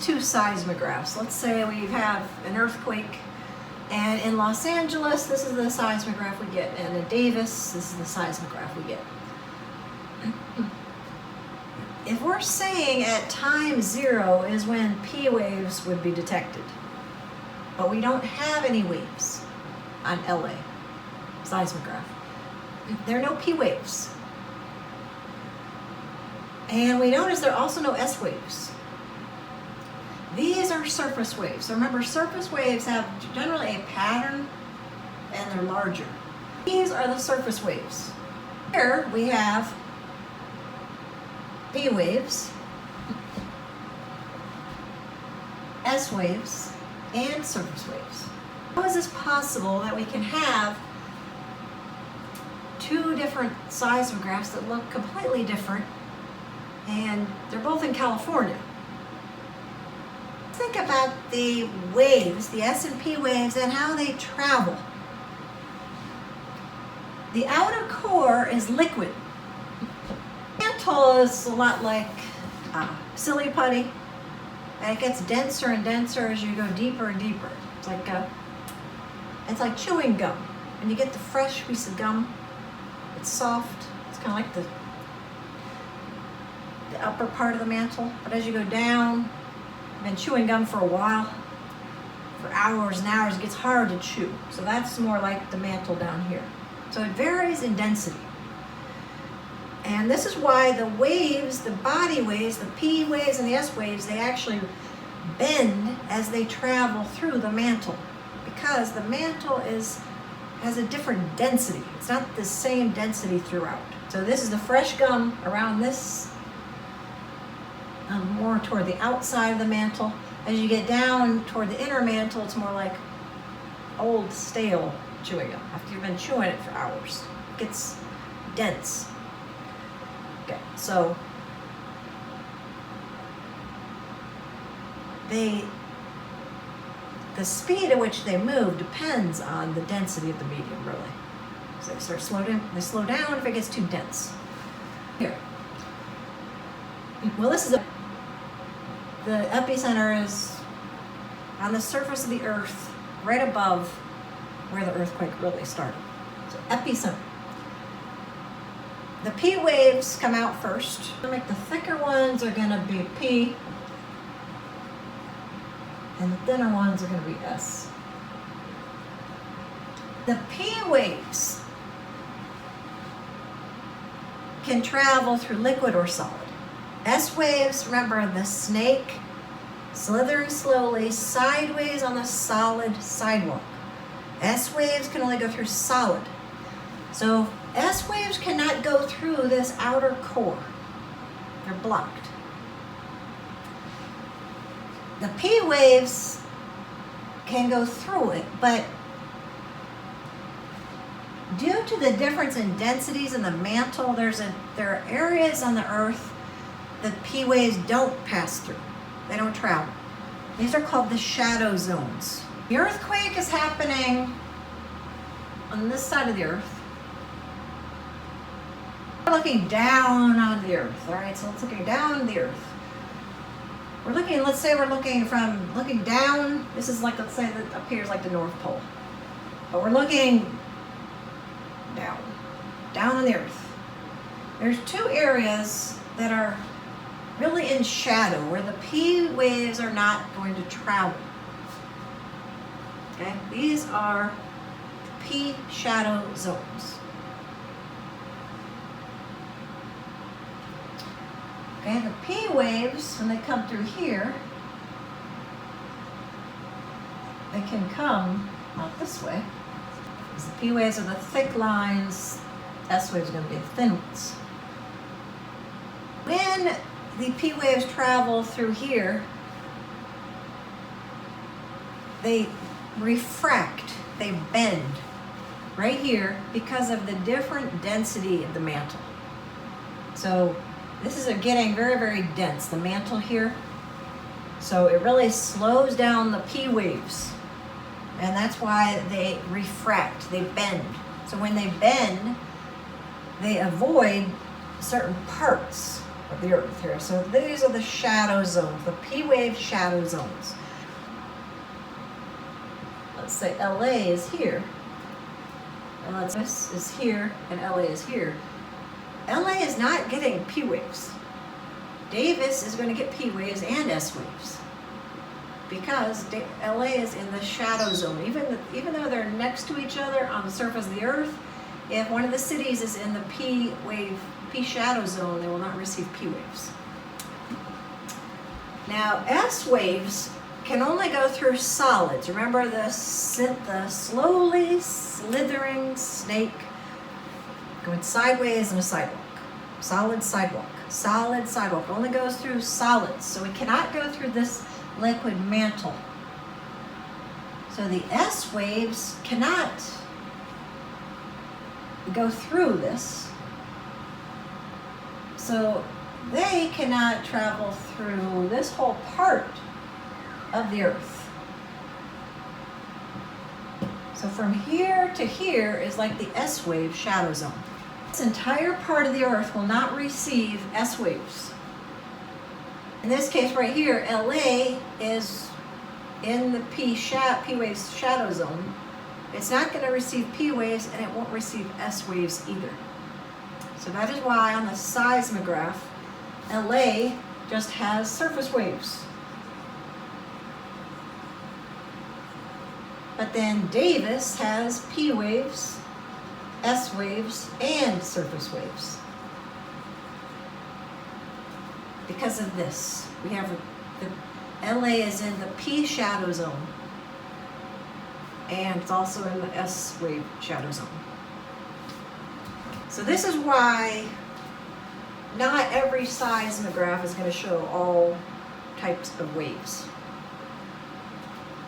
two seismographs. Let's say we have an earthquake, and in Los Angeles, this is the seismograph we get, and in Davis, this is the seismograph we get. If we're saying at time 0 is when P waves would be detected, but we don't have any waves on LA seismograph, there are no P waves. And we notice there are also no S waves. These are surface waves. So remember, surface waves have generally a pattern and they're larger. These are the surface waves. Here we have P waves, S waves, and surface waves. How is this possible that we can have two different seismographs that look completely different, and they're both in California? Think about the waves, the S and P waves, and how they travel. The outer core is liquid. The mantle is a lot like silly putty, and it gets denser and denser as you go deeper and deeper. It's like chewing gum. When you get the fresh piece of gum, it's soft. It's kind of like the upper part of the mantle. But as you go down, you've been chewing gum for a while, for hours and hours, it gets hard to chew. So that's more like the mantle down here. So it varies in density. And this is why the waves, the body waves, the P waves and the S waves, they actually bend as they travel through the mantle, because the mantle has a different density. It's not the same density throughout. So this is the fresh gum around this, more toward the outside of the mantle. As you get down toward the inner mantle, it's more like old, stale chewing gum. After you've been chewing it for hours, it gets dense. Okay, so the speed at which they move depends on the density of the medium, really. So they start they slow down if it gets too dense. Here. Well, the epicenter is on the surface of the Earth, right above where the earthquake really started. So epicenter. The P waves come out first. The thicker ones are going to be P, and the thinner ones are going to be S. The P waves can travel through liquid or solid. S waves, remember, the snake slithering slowly sideways on the solid sidewalk. S waves can only go through solid. So S waves cannot go through this outer core. They're blocked. The P waves can go through it, but due to the difference in densities in the mantle, there are areas on the Earth that P waves don't pass through. They don't travel. These are called the shadow zones. The earthquake is happening on this side of the Earth. We're looking down on the Earth, all right? So it's looking down the Earth. Let's say we're looking down. This is like, let's say that up here is like the North Pole. But we're looking down on the Earth. There's two areas that are really in shadow, where the P waves are not going to travel. Okay, these are P shadow zones. Okay, the P waves, when they come through here, they can come out this way. Because the P waves are the thick lines, S waves are going to be the thin ones. When the P waves travel through here, they refract, they bend right here because of the different density of the mantle. So this is getting very, very dense, the mantle here. So it really slows down the P waves. And that's why they refract, they bend. So when they bend, they avoid certain parts of the Earth here. So these are the shadow zones, the P wave shadow zones. Let's say LA is here. And this is here, and LA is here. LA is not getting P waves. Davis is going to get P waves and S waves because LA is in the shadow zone. Even though they're next to each other on the surface of the Earth, if one of the cities is in the P shadow zone, they will not receive P waves. Now, S waves can only go through solids. Remember the slowly slithering snake going sideways in a sidewalk. Solid sidewalk. Solid sidewalk only goes through solids, so it cannot go through this liquid mantle. So the S waves cannot go through this. So they cannot travel through this whole part of the Earth. So from here to here is like the S wave shadow zone. This entire part of the Earth will not receive S waves. In this case right here, LA is in the P waves shadow zone. It's not going to receive P waves, and it won't receive S waves either. So that is why on the seismograph, LA just has surface waves. But then Davis has P waves, S waves, and surface waves. Because of this, we have the LA is in the P shadow zone, and it's also in the S wave shadow zone. So this is why not every seismograph is going to show all types of waves.